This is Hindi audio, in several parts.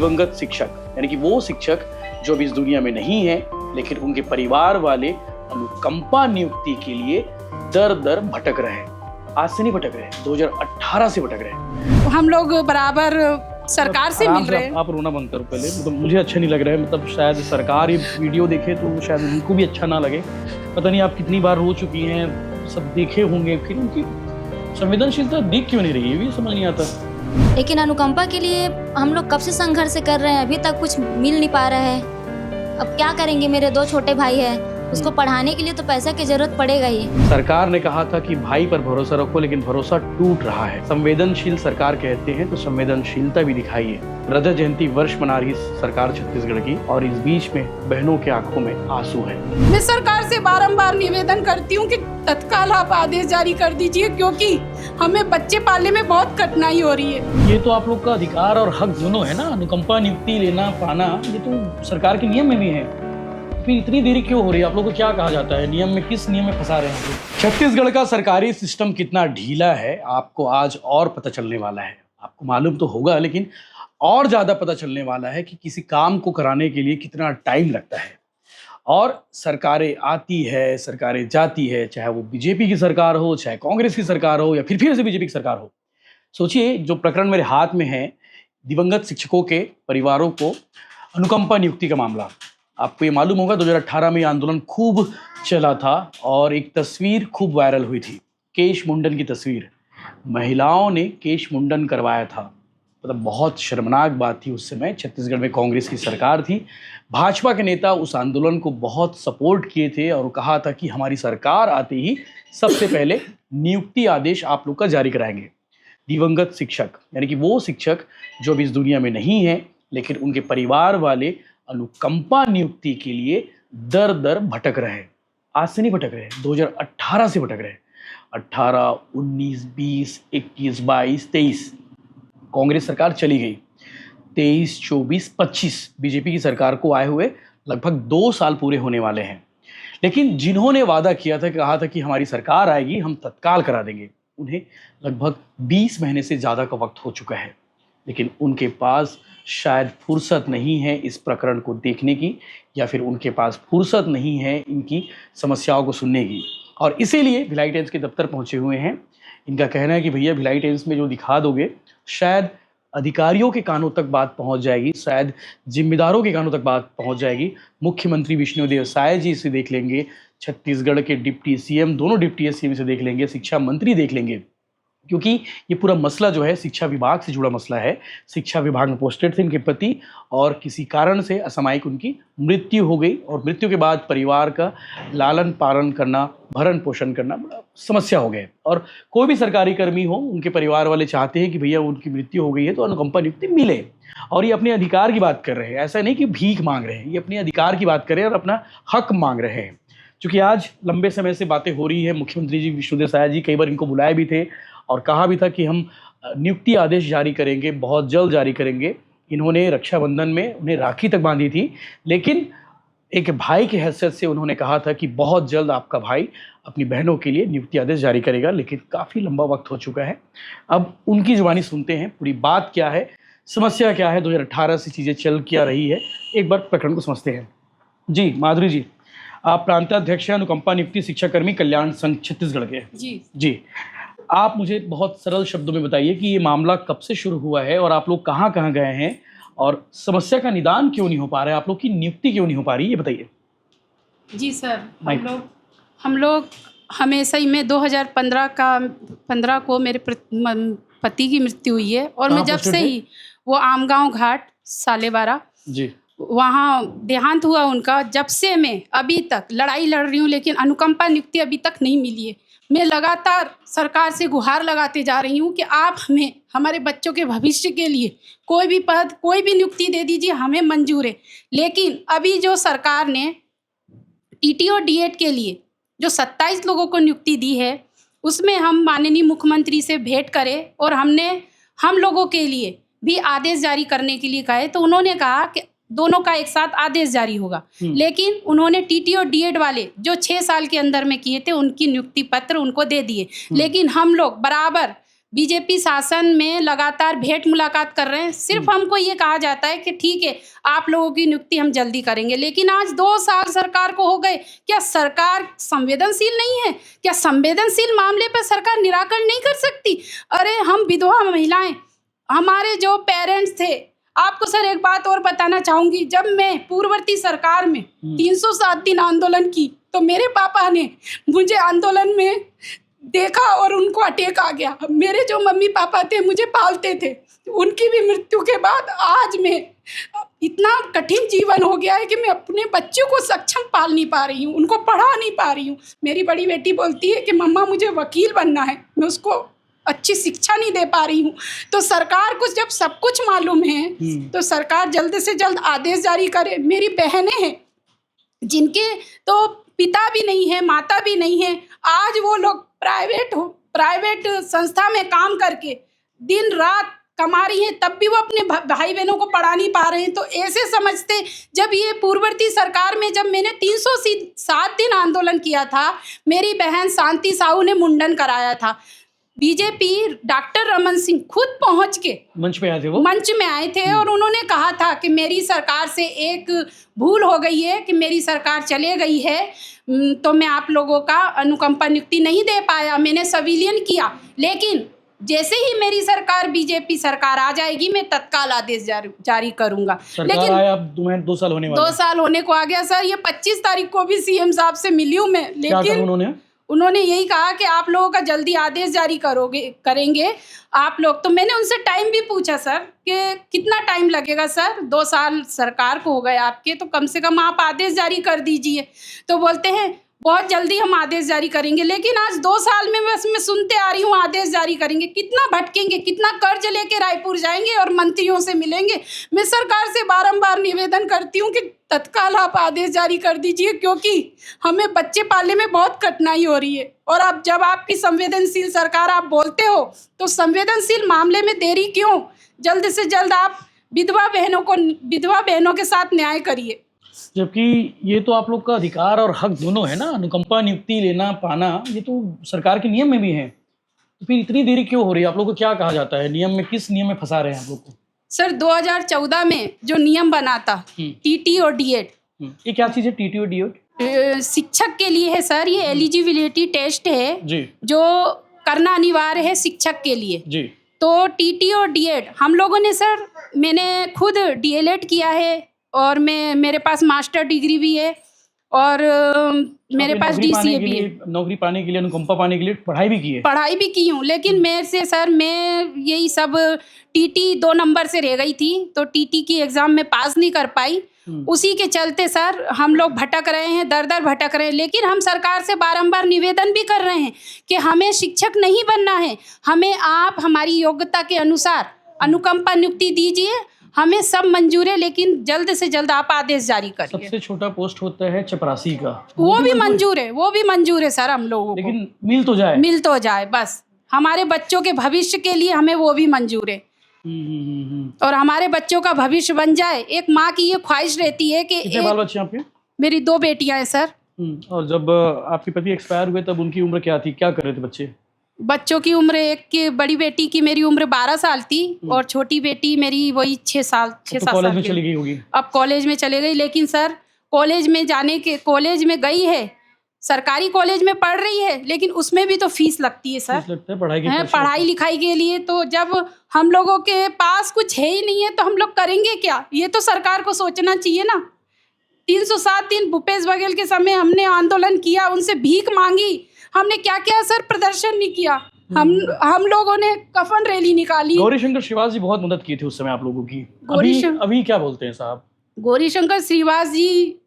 दिवंगत शिक्षक, यानी कि वो शिक्षक जो अभी इस दुनिया में नहीं है, लेकिन उनके परिवार वाले अनुकंपा नियुक्ति के लिए दर दर भटक रहे हैं। आज से नहीं भटक रहे, 2018 से भटक रहे हैं। हम लोग बराबर सरकार से मिल रहे हैं। आप रोना बंद करो पहले, मतलब मुझे अच्छा नहीं लग रहा है। मतलब शायद सरकार ये वीडियो देखे तो शायद उनको भी अच्छा ना लगे। पता नहीं आप कितनी बार रो चुकी हैं, सब देखे होंगे, फिर उनकी संवेदनशीलता दिख क्यों नहीं रही है, ये समझ नहीं आता। लेकिन अनुकंपा के लिए हम लोग कब से संघर्ष कर रहे हैं, अभी तक कुछ मिल नहीं पा रहा है। अब क्या करेंगे, मेरे 2 छोटे भाई हैं, उसको पढ़ाने के लिए तो पैसा की जरूरत पड़ेगा ही। सरकार ने कहा था कि भाई पर भरोसा रखो, लेकिन भरोसा टूट रहा है। संवेदनशील सरकार कहते हैं तो संवेदनशीलता भी दिखाइए। रजत जयंती वर्ष मना रही सरकार छत्तीसगढ़ की, और इस बीच में बहनों के आंखों में आंसू है। मैं सरकार से बारंबार निवेदन करती हूँ कि तत्काल आप आदेश जारी कर दीजिए, क्योंकि हमें बच्चे पालने में बहुत कठिनाई हो रही है। ये तो आप लोग का अधिकार और हक दोनों है ना, अनुकंपा नियुक्ति लेना पाना, ये तो सरकार के नियम में भी है। फिर इतनी देरी क्यों हो रही है? आप लोगों को क्या कहा जाता है, नियम में किस नियम में फंसा रहे हैं? छत्तीसगढ़ का सरकारी सिस्टम कितना ढीला है आपको आज और पता चलने वाला है। आपको मालूम तो होगा, लेकिन और ज्यादा पता चलने वाला है कि किसी काम को कराने के लिए कितना टाइम लगता है। और सरकारें आती है, सरकारें जाती है, चाहे वो बीजेपी की सरकार हो, चाहे कांग्रेस की सरकार हो, या फिर से बीजेपी की सरकार हो। सोचिए, जो प्रकरण मेरे हाथ में है, दिवंगत शिक्षकों के परिवारों को अनुकंपा नियुक्ति का मामला। आपको ये मालूम होगा 2018 में आंदोलन खूब चला था और एक तस्वीर खूब वायरल हुई थी, केश मुंडन की तस्वीर। महिलाओं ने केश मुंडन करवाया था। मतलब बहुत शर्मनाक बात थी। उस समय छत्तीसगढ़ में कांग्रेस की सरकार थी। भाजपा के नेता उस आंदोलन को बहुत सपोर्ट किए थे और कहा था कि हमारी सरकार आते ही सबसे पहले नियुक्ति आदेश आप लोग का जारी कराएंगे। दिवंगत शिक्षक, यानी कि वो शिक्षक जो अभी इस दुनिया में नहीं है, लेकिन उनके परिवार वाले अनुकंपा नियुक्ति के लिए दर दर भटक रहे हैं। आज से नहीं भटक रहे, 2018 से भटक रहे हैं। 18, 19, 20, 21, 22, 23 कांग्रेस सरकार चली गई। 23, 24, 25 बीजेपी की सरकार को आए हुए लगभग 2 साल पूरे होने वाले हैं। लेकिन जिन्होंने वादा किया था, कहा था कि हमारी सरकार आएगी, हम तत्काल करा देंगे, उन्हें लगभग 20 महीने से ज़्यादा का वक्त हो चुका है। लेकिन उनके पास शायद फुर्सत नहीं है इस प्रकरण को देखने की, या फिर उनके पास फुर्सत नहीं है इनकी समस्याओं को सुनने की, और इसीलिए भिलाई टाइम्स के दफ्तर पहुंचे हुए हैं। इनका कहना है कि भैया भिलाई टाइम्स में जो दिखा दोगे, शायद अधिकारियों के कानों तक बात पहुंच जाएगी, शायद जिम्मेदारों के कानों तक बात पहुंच जाएगी। मुख्यमंत्री विष्णुदेव साय जी इसे देख लेंगे, छत्तीसगढ़ के डिप्टी सीएम, दोनों डिप्टी सीएम इसे देख लेंगे, शिक्षा मंत्री देख लेंगे, क्योंकि ये पूरा मसला जो है शिक्षा विभाग से जुड़ा मसला है। शिक्षा विभाग में पोस्टेड थे इनके पति, और किसी कारण से असामयिक उनकी मृत्यु हो गई, और मृत्यु के बाद परिवार का लालन पालन करना, भरण पोषण करना बड़ा समस्या हो गया। और कोई भी सरकारी कर्मी हो, उनके परिवार वाले चाहते हैं कि भैया उनकी मृत्यु हो गई है तो अनुकंपा नियुक्ति मिले, और ये अपने अधिकार की बात कर रहे हैं। ऐसा नहीं कि भीख मांग रहे हैं, ये अपने अधिकार की बात कर रहे हैं और अपना हक मांग रहे हैं। क्योंकि आज लंबे समय से बातें हो रही है, मुख्यमंत्री जी विष्णुदेव साय जी कई बार इनको बुलाए भी थे और कहा भी था कि हम नियुक्ति आदेश जारी करेंगे, बहुत जल्द जारी करेंगे। इन्होंने रक्षाबंधन में उन्हें राखी तक बांधी थी, लेकिन एक भाई की हैसियत से उन्होंने कहा था कि बहुत जल्द आपका भाई अपनी बहनों के लिए नियुक्ति आदेश जारी करेगा। लेकिन काफ़ी लंबा वक्त हो चुका है। अब उनकी जुबानी सुनते हैं, पूरी बात क्या है, समस्या क्या है, 2018 से चीज़ें चल क्या रही है, एक बार प्रकरण को समझते हैं। जी माधुरी जी, आप प्रांताध्यक्ष हैं अनुकंपा नियुक्ति शिक्षाकर्मी कल्याण संघ छत्तीसगढ़ के। जी, आप मुझे बहुत सरल शब्दों में बताइए कि ये मामला कब से शुरू हुआ है और आप लोग कहाँ कहाँ गए हैं, और समस्या का निदान क्यों नहीं हो पा रहा है, आप लोग की नियुक्ति क्यों नहीं हो पा रही, ये बताइए। जी सर, हम लोग हमेशा ही में 2015 को मेरे पति की मृत्यु हुई है, और मैं जब से ही वो आमगांव घाट सालेबारा जी वहाँ देहांत हुआ उनका, जब से मैं अभी तक लड़ाई लड़ रही हूँ, लेकिन अनुकंपा नियुक्ति अभी तक नहीं मिली है। मैं लगातार सरकार से गुहार लगाते जा रही हूँ कि आप हमें हमारे बच्चों के भविष्य के लिए कोई भी पद, कोई भी नियुक्ति दे दीजिए, हमें मंजूर है। लेकिन अभी जो सरकार ने टीटी और डीएड के लिए जो 27 लोगों को नियुक्ति दी है, उसमें हम माननीय मुख्यमंत्री से भेंट करें और हम लोगों के लिए भी आदेश जारी करने के लिए कहे, तो उन्होंने कहा कि दोनों का एक साथ आदेश जारी होगा। लेकिन उन्होंने टीटी और डीएड वाले जो 6 साल के अंदर में किए थे, उनकी नियुक्ति पत्र उनको दे दिए। लेकिन हम लोग बराबर बीजेपी शासन में लगातार भेंट मुलाकात कर रहे हैं। सिर्फ हमको ये कहा जाता है कि ठीक है, आप लोगों की नियुक्ति हम जल्दी करेंगे, लेकिन आज 2 साल सरकार को हो गए। क्या सरकार संवेदनशील नहीं है? क्या संवेदनशील मामले पर सरकार निराकरण नहीं कर सकती? अरे हम विधवा महिलाएं, हमारे जो पेरेंट्स थे, आपको सर एक बात और बताना चाहूंगी, जब मैं पूर्ववर्ती सरकार में 307 दिन आंदोलन की तो मेरे पापा ने मुझे आंदोलन में देखा और उनको अटैक आ गया। मेरे जो मम्मी पापा थे, मुझे पालते थे, उनकी भी मृत्यु के बाद आज मैं इतना कठिन जीवन हो गया है कि मैं अपने बच्चों को सक्षम पाल नहीं पा रही हूँ, उनको पढ़ा नहीं पा रही हूँ। मेरी बड़ी बेटी बोलती है कि मम्मा मुझे वकील बनना है, मैं उसको अच्छी शिक्षा नहीं दे पा रही हूँ। तो सरकार को जब सब कुछ मालूम है तो सरकार जल्द से जल्द आदेश जारी करे। मेरी बहनें हैं जिनके तो पिता भी नहीं है, माता भी नहीं है, आज वो लोग प्राइवेट संस्था में काम करके दिन रात कमा रही हैं, तब भी वो अपने भाई बहनों को पढ़ा नहीं पा रहे हैं। तो ऐसे समझते, जब ये पूर्ववर्ती सरकार में जब मैंने 307 दिन आंदोलन किया था, मेरी बहन शांति साहू ने मुंडन कराया था। बीजेपी डॉक्टर रमन सिंह खुद पहुंच के मंच पे आए थे, वो मंच में आए थे और उन्होंने कहा था कि मेरी सरकार से एक भूल हो गई है कि मेरी सरकार चले गई है, तो मैं आप लोगों का अनुकंपा नियुक्ति नहीं दे पाया, मैंने संविलियन किया, लेकिन जैसे ही मेरी सरकार बीजेपी सरकार आ जाएगी मैं तत्काल आदेश जारी करूंगा। लेकिन अब 2 साल होने वाले, 2 साल होने को आ गया सर। ये 25 तारीख को भी सीएम साहब से मिली हूँ मैं, लेकिन उन्होंने यही कहा कि आप लोगों का जल्दी आदेश जारी करेंगे आप लोग। तो मैंने उनसे टाइम भी पूछा सर कि कितना टाइम लगेगा सर, 2 साल सरकार को हो गए आपके, तो कम से कम आप आदेश जारी कर दीजिए। तो बोलते हैं बहुत जल्दी हम आदेश जारी करेंगे। लेकिन आज 2 साल में बस मैं सुनते आ रही हूँ आदेश जारी करेंगे। कितना भटकेंगे, कितना कर्ज लेके रायपुर जाएंगे और मंत्रियों से मिलेंगे। मैं सरकार से बारंबार निवेदन करती हूँ कि तत्काल आप आदेश जारी कर दीजिए, क्योंकि हमें बच्चे पालने में बहुत कठिनाई हो रही है। और अब जब आपकी संवेदनशील सरकार आप बोलते हो, तो संवेदनशील मामले में देरी क्यों? जल्द से जल्द आप विधवा बहनों के साथ न्याय करिए। जबकि ये तो आप लोग का अधिकार और हक दोनों है ना, अनुकंपा नियुक्ति लेना पाना, ये तो सरकार के नियम में भी है। तो फिर इतनी देरी क्यों हो रही है? आप लोग को क्या कहा जाता है? नियम में किस नियम में फंसा रहे हैं आप लोग को? सर 2014 में जो नियम बना था टीटी और डीएड, ये क्या चीज़ है टीटी और डीएड? शिक्षक के लिए है सर। ये एलिजिबिलिटी टेस्ट है जी, जो करना अनिवार्य है शिक्षक के लिए जी। तो टीटी और डीएड हम लोगों ने सर, मैंने खुद डीएलएड किया है और मेरे पास मास्टर डिग्री भी है और मेरे पास डीसीए भी है। नौकरी पाने के लिए, अनुकंपा पाने के लिए पढ़ाई भी की हूँ। लेकिन मेरे से सर, मैं यही सब टीटी 2 नंबर से रह गई थी, तो टीटी की एग्ज़ाम में पास नहीं कर पाई। उसी के चलते सर हम लोग भटक रहे हैं, दर दर भटक रहे हैं। लेकिन हम सरकार से बारंबार निवेदन भी कर रहे हैं कि हमें शिक्षक नहीं बनना है, हमें आप हमारी योग्यता के अनुसार अनुकंपा नियुक्ति दीजिए, हमें सब मंजूर है, लेकिन जल्द से जल्द आप आदेश जारी करिए। सबसे छोटा पोस्ट होता है चपरासी का, वो भी मंजूर है सर हम लोगों को, लेकिन मिल तो जाए बस। हमारे बच्चों के भविष्य के लिए हमें वो भी मंजूर है और हमारे बच्चों का भविष्य बन जाए। एक माँ की ये ख्वाहिश रहती है कि कितने बाल बच्चे आपके? मेरी 2 बेटियां हैं सर। और जब आपके पति एक्सपायर हुए तब उनकी उम्र क्या थी, क्या कर रहे थे बच्चे? बच्चों की उम्र, एक की बड़ी बेटी की मेरी उम्र 12 साल थी और छोटी बेटी मेरी वही 6 साल 6-7 साल कॉलेज में चली गई होगी। अब कॉलेज में चले गई, लेकिन सर कॉलेज में गई है, सरकारी कॉलेज में पढ़ रही है, लेकिन उसमें भी तो फीस लगती है सर, पढ़ाई लिखाई के लिए। तो जब हम लोगों के पास कुछ है ही नहीं है तो हम लोग करेंगे क्या? ये तो सरकार को सोचना चाहिए ना। 307 दिन भूपेश बघेल के समय हमने आंदोलन किया, उनसे भीख मांगी, हमने क्या क्या सर प्रदर्शन नहीं किया। हम लोगों ने कफन रैली निकाली। गौरीशंकर श्रीवास जी बहुत मदद की थी उस समय आप लोगों की। अभी क्या बोलते हैं साहब? गौरीशंकर श्रीवास जी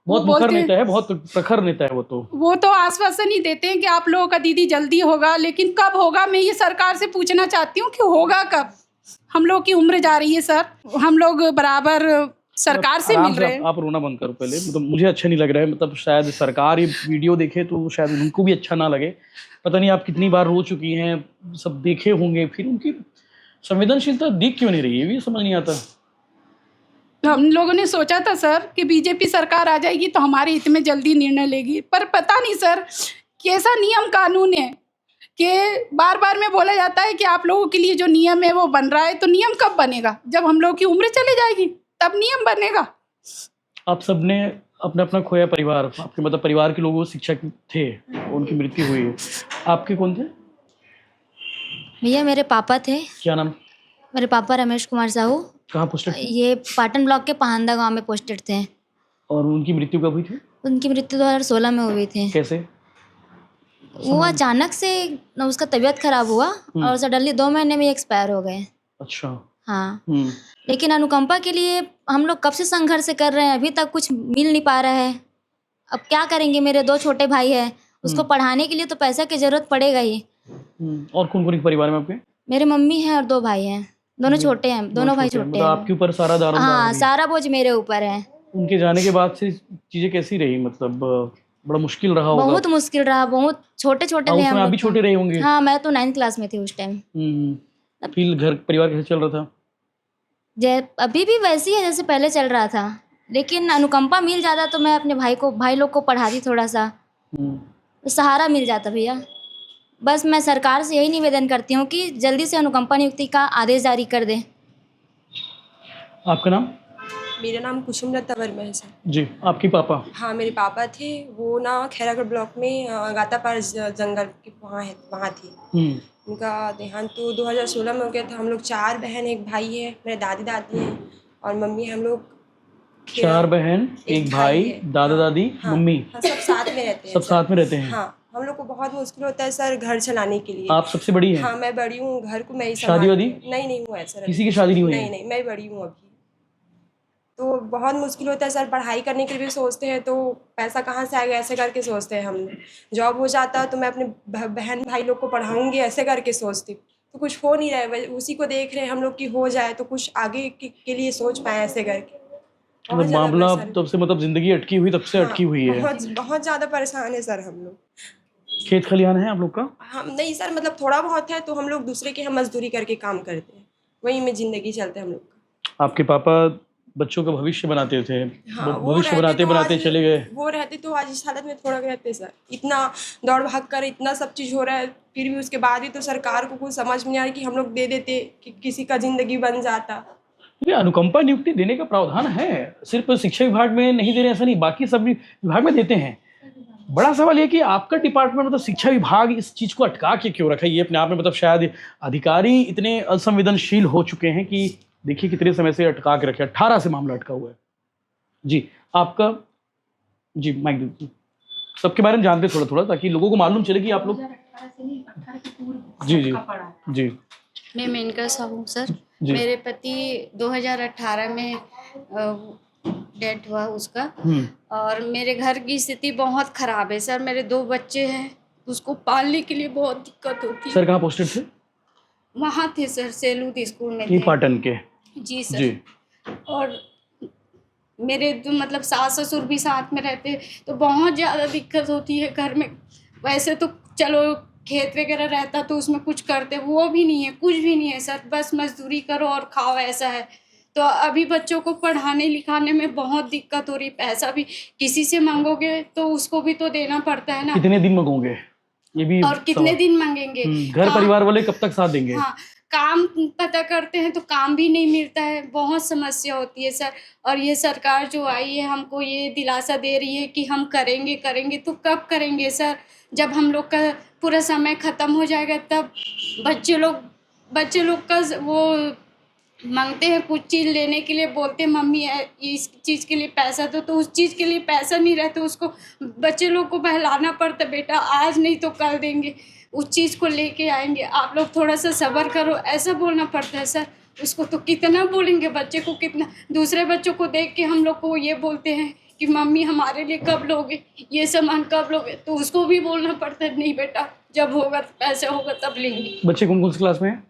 बहुत मुखर नेता है, बहुत प्रखर नेता है। वो तो आश्वासन ही देते हैं कि आप लोगों का दीदी जल्दी होगा, लेकिन कब होगा मैं ये सरकार से पूछना चाहती हूँ कि होगा कब? हम लोग की उम्र जा रही है सर, हम लोग बराबर सरकार से मिल रहे हैं। आप रोना बंद करो पहले, मतलब मुझे अच्छा नहीं लग रहा है। मतलब शायद सरकार ये वीडियो देखे तो शायद उनको भी अच्छा ना लगे। पता नहीं आप कितनी बार रो चुकी हैं, सब देखे होंगे, फिर उनकी संवेदनशीलता दिख क्यों नहीं रही है, ये समझ नहीं आता। हम लोगों ने सोचा था सर कि बीजेपी सरकार आ जाएगी तो हमारे हित में जल्दी निर्णय लेगी, पर पता नहीं सर कैसा नियम कानून है कि बार बार में बोला जाता है कि आप लोगों के लिए जो नियम है वो बन रहा है, तो नियम कब बनेगा? जब हम लोग की उम्र चली जाएगी तब नियम बनेगा। आप सबने अपना अपना खोया परिवार, आपके मतलब परिवार के लोग शिक्षक थे, उनकी मृत्यु हुई है। आपके कौन थे? भैया मेरे पापा थे। क्या नाम? मेरे पापा रमेश कुमार साहू, कहाँ पोस्टेड थे? ये पाटन ब्लॉक के पहांदा गांव में पोस्टेड थे। और उनकी मृत्यु कब हुई थी? उनकी मृत्यु 2016 में हुई थी। कैसे? वो अचानक से उसका तबीयत खराब हुआ और सडनली 2 महीने में एक्सपायर हो गए। अच्छा। हाँ, लेकिन अनुकंपा के लिए हम लोग कब से संघर्ष कर रहे हैं, अभी तक कुछ मिल नहीं पा रहा है। अब क्या करेंगे? मेरे 2 छोटे भाई हैं, उसको पढ़ाने के लिए तो पैसा की जरूरत पड़ेगा ही। और कौन कौन परिवार में आपके? मेरे मम्मी हैं और 2 भाई हैं, दोनों छोटे हैं, दोनों भाई छोटे मतलब हैं। आपके ऊपर सारा दारोमदार हाँ, हो गई। सारा बोझ मेरे ऊपर है। उनके जाने के बाद से चीजें कैसी रही? मतलब बड़ा मुश्किल रहा होगा। बहुत मुश्किल रहा, बहुत छोटे छोटे थे उसमें हम आप भी लोग तो। छोटे रहे होंगे। हाँ, मैं तो 9th क्लास में थी उस टाइम। फिर घर परिवार कैसे चल रहा था? अभी भी वैसी है जैसे पहले चल रहा था, लेकिन अनुकंपा मिल जाता तो मैं अपने भाई लोग को पढ़ाती, थोड़ा सा सहारा मिल जाता भैया। बस मैं सरकार से यही निवेदन करती हूँ कि जल्दी से अनुकंपा नियुक्ति का आदेश जारी कर दें। आपका नाम? मेरा नाम कुसुमलता वर्मा है सर। जी। आपके पापा? हाँ, मेरे पापा थे, वो ना खैरागढ़ ब्लॉक में गातापार जंगल के वहाँ थे। उनका देहांत तो 2016 में हो गया था। हम लोग 4 बहन 1 भाई है, मेरे दादी हैं और मम्मी। हम लोग 4 बहन 1 भाई, दादा दादी, मम्मी। हाँ, सब साथ में रहते हैं। सब साथ में रहते हैं। हाँ, हम लोग को बहुत मुश्किल होता है सर घर चलाने के लिए। आप सबसे बड़ी हैं? हाँ, मैं बड़ी हूँ, घर को मैं ही शादी वादी? नहीं हुआ है सर। किसी की शादी नहीं हुई? नहीं, मैं बड़ी हूँ अभी। तो बहुत मुश्किल होता है सर, पढ़ाई करने के लिए भी सोचते हैं तो पैसा कहाँ से आएगा, ऐसे करके सोचते हैं हम लोग। जॉब हो जाता तो मैं अपने बहन भाई लोग को पढ़ाऊँगी, ऐसे करके सोचती। तो कुछ हो नहीं रहा है, उसी को देख रहे हैं हम लोग कि हो जाए तो कुछ आगे के लिए सोच पाए, ऐसे करके। मतलब मामला तब से, मतलब जिंदगी अटकी हुई तब से अटकी हुई है। बहुत ज़्यादा परेशान है सर हम लोग। खेत खलिहान है आप लोग का? हम नहीं सर, मतलब थोड़ा बहुत है, तो हम लोग दूसरे के यहाँ मजदूरी करके काम करते हैं, वहीं में ज़िंदगी चलते हैं हम लोग का। आपके पापा बच्चों का भविष्य बनाते थे। हाँ, भविष्य बनाते बनाते चले गए। वो रहते तो आज इस हालत में थोड़ा रहते सर। इतना दौड़ भाग कर इतना सब चीज़ हो रहा है, फिर भी उसके बाद भी तो सरकार को कुछ समझ में नहीं आ रहा कि हम लोग दे देते कि किसी का जिंदगी बन जाता। ये अनुकंपा नियुक्ति देने का प्रावधान है, सिर्फ शिक्षा विभाग में नहीं दे रहे ऐसा नहीं, बाकी सब विभाग में देते हैं। बड़ा सवाल ये कि आपका डिपार्टमेंट, मतलब शिक्षा विभाग, इस चीज़ को अटका के क्यों रखा है? ये अपने आप में, मतलब शायद अधिकारी इतने असंवेदनशील हो चुके हैं कि देखिए कितने समय से अटका के रखे। 18 से मामला अटका हुआ है। जी। आपका? जी, माइक दीजिए। सबके बारे में जानते थोड़ा थोड़ा, ताकि लोगों को मालूम चले कि आप लोग। जी जी जी। मैं मेनका साहू सर। जी। मेरे पति 2018 में डेथ हुआ उसका। और मेरे घर की स्थिति बहुत खराब है सर। मेरे 2 बच्चे हैं, उसको पालने के लिए बहुत दिक्कत होती है। सर कहाँ पोस्टेड थे? वहाँ थे सर, सेलूद स्कूल में ये थे। पाटन के? जी सर। जी। और मेरे तो मतलब सास ससुर भी साथ में रहते, तो बहुत ज़्यादा दिक्कत होती है घर में। वैसे तो चलो खेत वगैरह रहता तो उसमें कुछ करते, वो भी नहीं है, कुछ भी नहीं है सर। बस मजदूरी करो और खाओ, ऐसा है। तो अभी बच्चों को पढ़ाने लिखाने में बहुत दिक्कत हो रही। पैसा भी किसी से मांगोगे तो उसको भी तो देना पड़ता है ना। कितने दिन मांगोगे ये भी? और कितने दिन मांगेंगे? घर परिवार वाले कब तक साथ देंगे? हाँ, काम पता करते हैं तो काम भी नहीं मिलता है, बहुत समस्या होती है सर। और ये सरकार जो आई है हमको ये दिलासा दे रही है कि हम करेंगे करेंगे, तो कब करेंगे सर? जब हम लोग का पूरा समय ख़त्म हो जाएगा तब। बच्चे लोग का वो मांगते हैं कुछ चीज़ लेने के लिए, बोलते हैं मम्मी इस चीज़ के लिए पैसा दो, तो उस चीज़ के लिए पैसा नहीं रहता। उसको बच्चे लोग को बहलाना पड़ता, बेटा आज नहीं तो कल देंगे, उस चीज़ को लेके आएंगे, आप लोग थोड़ा सा सब्र करो, ऐसा बोलना पड़ता है सर। उसको तो कितना बोलेंगे, बच्चे को कितना। दूसरे बच्चों को देख के हम लोग को ये बोलते हैं कि मम्मी हमारे लिए कब लोगे, ये सामान कब लोगे, तो उसको भी बोलना पड़ता है नहीं बेटा जब होगा पैसा होगा तब लेंगे। बच्चे कौन कौन सी क्लास में हैं?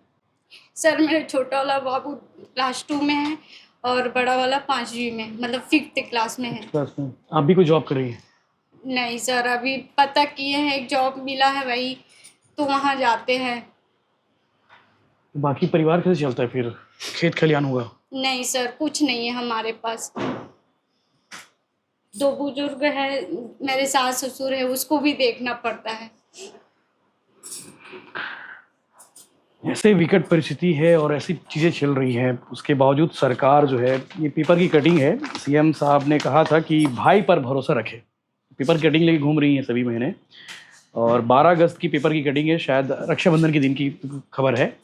सर मेरे छोटा वाला बाबू क्लास 2 में है और बड़ा वाला 5वीं में, मतलब 5th क्लास में है। क्लास में। आप भी कोई जॉब कर रही हैं? नहीं सर, अभी पता किए हैं, एक जॉब मिला है वही, तो वहाँ जाते हैं। बाकी परिवार कैसे चलता है फिर? खेत खलिहान होगा? नहीं सर, कुछ नहीं है हमारे पास। 2 बुजुर्ग है, मेरे सास ससुर है, उसको भी देखना पड़ता है। ऐसे विकट परिस्थिति है और ऐसी चीज़ें चल रही हैं, उसके बावजूद सरकार जो है, ये पेपर की कटिंग है। सीएम साहब ने कहा था कि भाई पर भरोसा रखें। पेपर की कटिंग लेके घूम रही हैं सभी महीने, और 12 अगस्त की पेपर की कटिंग है, शायद रक्षाबंधन के दिन की खबर है।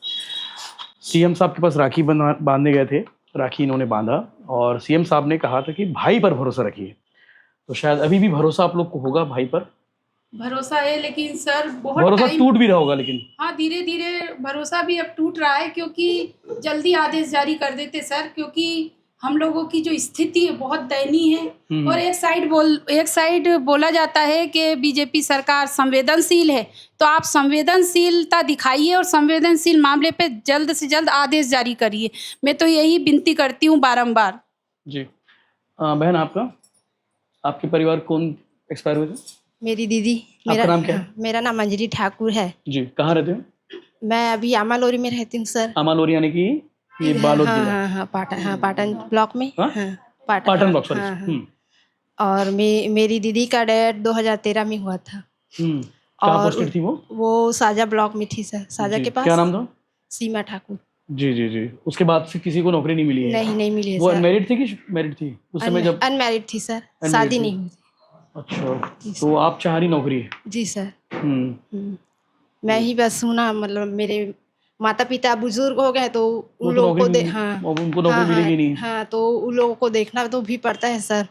सीएम साहब के पास राखी बांधने गए थे, राखी इन्होंने बांधा और सीएम साहब ने कहा था कि भाई पर भरोसा रखिए। तो शायद अभी भी भरोसा आप लोग को होगा भाई पर? भरोसा है, लेकिन सर बहुत भरोसा टाइम, टूट भी रहा होगा लेकिन। हाँ धीरे धीरे भरोसा भी अब टूट रहा है, क्योंकि जल्दी आदेश जारी कर देते सर, क्योंकि हम लोगों की जो स्थिति है बहुत दयनीय है। और एक साइड बोला जाता है कि बीजेपी सरकार संवेदनशील है, तो आप संवेदनशीलता दिखाइए और संवेदनशील मामले पे जल्द से जल्द आदेश जारी करिए। मैं तो यही विनती करती हूँ बारंबार। जी बहन, आपके परिवार कौन एक्सपायर हुए थे? मेरी दीदी। आपका नाम क्या है? मेरा नाम अंजलि ठाकुर है। जी, कहाँ रहते हो? मैं अभी आमालोरी में रहती हूँ सर। आमालोरी यानी कि ये बालोद हाँ जिला? हाँ पाटन ब्लॉक में। हाँ? Patan block, sorry. और मेरी दीदी का डेथ 2013 में हुआ था। कहाँ पोस्टेड थी वो साजा ब्लॉक में थी सर। साजा के पास। क्या नाम था? सीमा ठाकुर। जी जी जी। उसके बाद से किसी को नौकरी नहीं मिली है? नहीं मिली है। वो अनमैरिड थी कि मैरिड थी उस समय जब? अनमैरिड थी सर, शादी नहीं हुई थी। अच्छा, तो आप चाह रही नौकरी है? जी सर। मैं ही बस सुना, मतलब मेरे माता पिता बुजुर्ग हो गए तो उन लोगों को उनको नौकरी मिलेगी नहीं। हाँ, तो उन लोगों को देखना तो भी पड़ता है सर।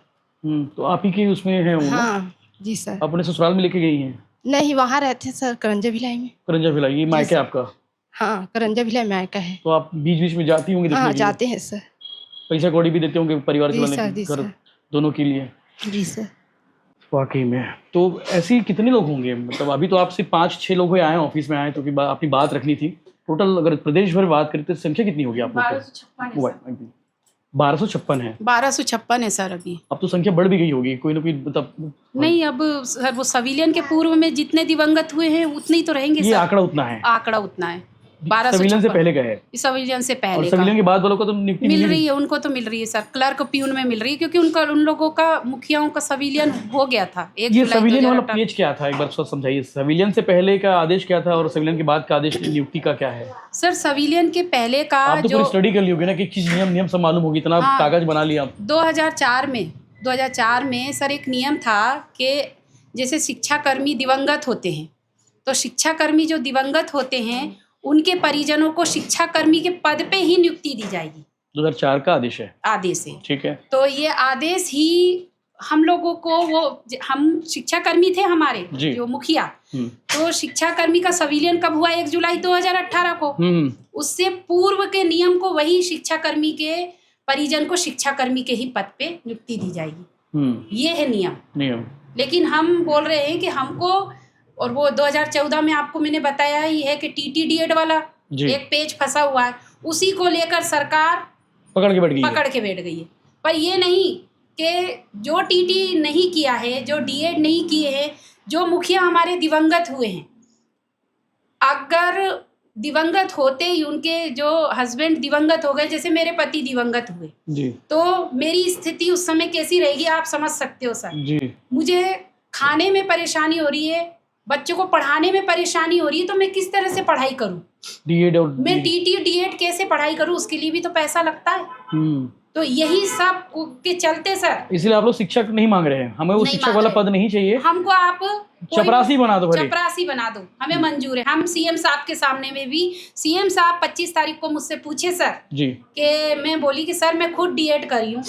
तो आप ही के उसमें है वो? हाँ जी सर। अपने ससुराल में लेके गई हैं? नहीं, वहाँ रहते हैं सर, करंजा भिलाई में। करंजा भिलाई, ये मायका है आपका? हाँ, करंजा भिलाई मायका है। तो आप बीच बीच में जाती होंगी देखने हाँ, के लिए? जाते हैं सर। पैसा कौड़ी भी देते होंगे परिवार जी चलाने सर, के, जी घर सर। दोनों के लिए? जी सर। वाकई में। तो ऐसे कितने लोग होंगे? मतलब अभी तो आपसे 5-6 लोग आए हैं, ऑफिस में आए तो अपनी बात रखनी थी। टोटल अगर प्रदेश भर बात करें तो संख्या कितनी होगी आप लोग? 1256 है। 1256 है सर अभी। अब तो संख्या बढ़ भी गई होगी, कोई ना कोई मतलब। नहीं, अब सर वो सिविलियन के पूर्व में जितने दिवंगत हुए हैं उतने ही तो रहेंगे ये सर। आंकड़ा उतना है? आंकड़ा उतना है। सिविलियन से पहले का है? सिविलियन से पहले और का। सिविलियन के बाद वालों को तो नियुक्ति मिल रही है, उनको तो मिल रही है सर, क्लर्क प्यून में मिल रही है, क्योंकि उन लोगों का मुखियाओं का सिविलियन हो गया था। ये सिविलियन वाला पेज क्या था, एक बार समझाइए। सिविलियन से पहले का आदेश क्या था और सिविलियन के बाद का आदेश नियुक्ति का क्या है? सर सिविलियन के पहले का आप तो जो पूरी स्टडी कर ली होगी ना कि किस नियम सब मालूम होगी, इतना कागज बना लिया आप। 2004 में सर एक नियम था कि जैसे शिक्षाकर्मी दिवंगत होते हैं, तो शिक्षाकर्मी जो दिवंगत होते हैं उनके परिजनों को शिक्षाकर्मी के पद पे ही नियुक्ति दी जाएगी। 2004 का आदेश है? आदेश है, ठीक है। तो ये आदेश ही हम लोगों को, हम शिक्षाकर्मी थे हमारे जो मुखिया, तो शिक्षाकर्मी का सिविलियन कब हुआ? 1 जुलाई 2018 को। उससे पूर्व के नियम को वही शिक्षाकर्मी के परिजन को शिक्षाकर्मी के ही पद पे नियुक्ति दी जाएगी। ये है नियम। लेकिन हम बोल रहे हैं कि हमको, और वो 2014 में आपको मैंने बताया ही है कि TTDED वाला एक पेज फंसा हुआ है, उसी को लेकर सरकार पकड़ के बैठ गई है। पर ये नहीं कि जो TT नहीं किया है, जो DED नहीं किए हैं, जो मुखिया हमारे दिवंगत हुए हैं, अगर दिवंगत होते ही उनके जो हस्बैंड दिवंगत हो गए, जैसे मेरे पति दिवंगत हुए जी, तो मेरी स्थिति उस समय कैसी रहेगी आप समझ सकते हो सर जी। मुझे खाने में परेशानी हो रही है, बच्चों को पढ़ाने में परेशानी हो रही है, तो मैं किस तरह से पढ़ाई करूं? मैं TT DED कैसे पढ़ाई करूं? उसके लिए भी तो पैसा लगता है। तो यही सब के चलते सर, इसलिए आप लोग शिक्षक नहीं मांग रहे हैं। हमें वो शिक्षक वाला पद नहीं चाहिए, हमको आप चपरासी बना दो, चपरासी बना दो, हमें मंजूर है। हम CM साहब के सामने में भी, CM साहब 25 तारीख को मुझसे पूछे सर जी, कि मैं बोली कि सर मैं खुद DED करी हूँ,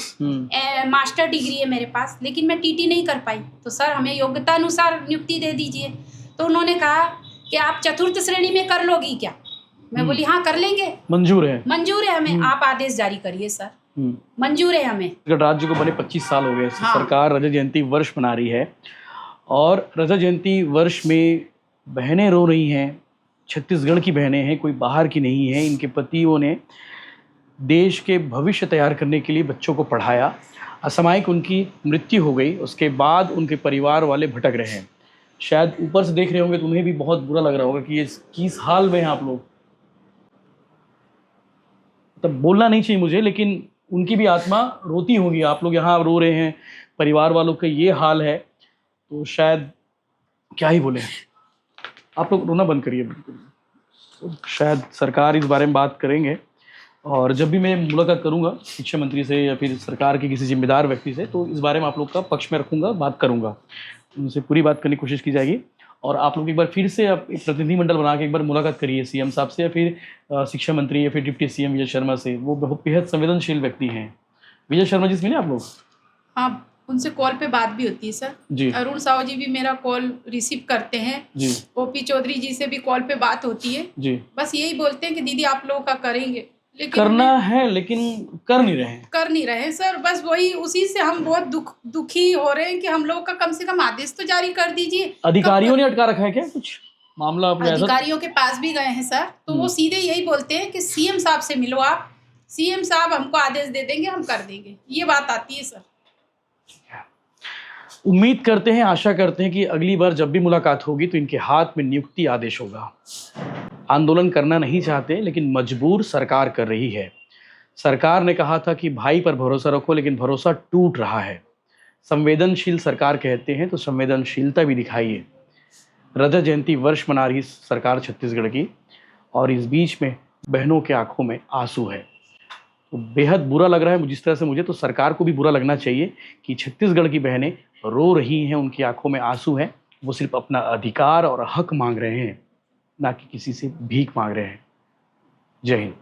मास्टर डिग्री है मेरे पास, लेकिन मैं TT नहीं कर पाई, तो सर हमें योग्यता अनुसार नियुक्ति दे दीजिए। तो उन्होंने कहा कि आप 4th श्रेणी में कर लोगी क्या? मैं बोली हाँ कर लेंगे, मंजूर है हमें, आप आदेश जारी करिए सर, मंजूर है हमें। राज्य को बने 25 साल हो गए। हाँ। सरकार रजत जयंती वर्ष मना रही है और रजत जयंती वर्ष में बहनें रो रही हैं। छत्तीसगढ़ की बहनें हैं, कोई बाहर की नहीं है। इनके पतियों ने देश के भविष्य तैयार करने के लिए बच्चों को पढ़ाया, असामयिक उनकी मृत्यु हो गई, उसके बाद उनके परिवार वाले भटक रहे हैं। शायद ऊपर से देख रहे होंगे तो उन्हें भी बहुत बुरा लग रहा होगा कि ये किस हाल में हैं आप लोग। तब बोलना नहीं चाहिए मुझे, लेकिन उनकी भी आत्मा रोती होगी। आप लोग यहाँ रो रहे हैं, परिवार वालों का ये हाल है, तो शायद क्या ही बोले। आप लोग रोना बंद करिए बिल्कुल। तो शायद सरकार इस बारे में बात करेंगे, और जब भी मैं मुलाकात करूंगा शिक्षा मंत्री से या फिर सरकार के किसी जिम्मेदार व्यक्ति से, तो इस बारे में आप लोग का पक्ष में रखूंगा, बात करूंगा, उनसे पूरी बात करने की कोशिश की जाएगी। और आप लोग एक बार फिर से आप एक प्रतिनिधिमंडल बना के एक बार मुलाकात करिए सीएम साहब से या फिर शिक्षा मंत्री या फिर डिप्टी सीएम विजय शर्मा से। वो बहुत बेहद संवेदनशील व्यक्ति हैं। विजय शर्मा जी से मिले आप लोग? हाँ, उनसे कॉल पे बात भी होती है सर जी। अरुण साहू जी भी मेरा कॉल रिसीव करते हैं जी। ओपी चौधरी जी से भी कॉल पे बात होती है जी। बस यही बोलते हैं कि दीदी आप लोगों का करेंगे, लेकिन करना है लेकिन कर नहीं रहे हैं। कर नहीं रहे हैं सर। बस वही उसी से हम बहुत दुखी हो रहे हैं कि हम लोग का कम से कम आदेश तो जारी कर दीजिए। अधिकारियों ने अटका रखा है क्या कुछ मामला? आपने ऐसा अधिकारियों के पास भी गए हैं सर, तो वो सीधे यही बोलते हैं कि सीएम साहब से मिलो आप, सीएम साहब हमको आदेश दे देंगे, हम कर देंगे, ये बात आती है सर। उम्मीद करते हैं, आशा करते हैं कि अगली बार जब भी मुलाकात होगी तो इनके हाथ में नियुक्ति आदेश होगा। आंदोलन करना नहीं चाहते लेकिन मजबूर सरकार कर रही है। सरकार ने कहा था कि भाई पर भरोसा रखो, लेकिन भरोसा टूट रहा है। संवेदनशील सरकार कहते हैं तो संवेदनशीलता भी दिखाइए। रजत जयंती वर्ष मना रही सरकार छत्तीसगढ़ की, और इस बीच में बहनों के आंखों में आंसू है। तो बेहद बुरा लग रहा है जिस तरह से मुझे, तो सरकार को भी बुरा लगना चाहिए कि छत्तीसगढ़ की बहनें रो रही हैं, उनकी आंखों में आंसू हैं। वो सिर्फ अपना अधिकार और हक मांग रहे हैं, ना कि किसी से भीख मांग रहे हैं। जय हिंद।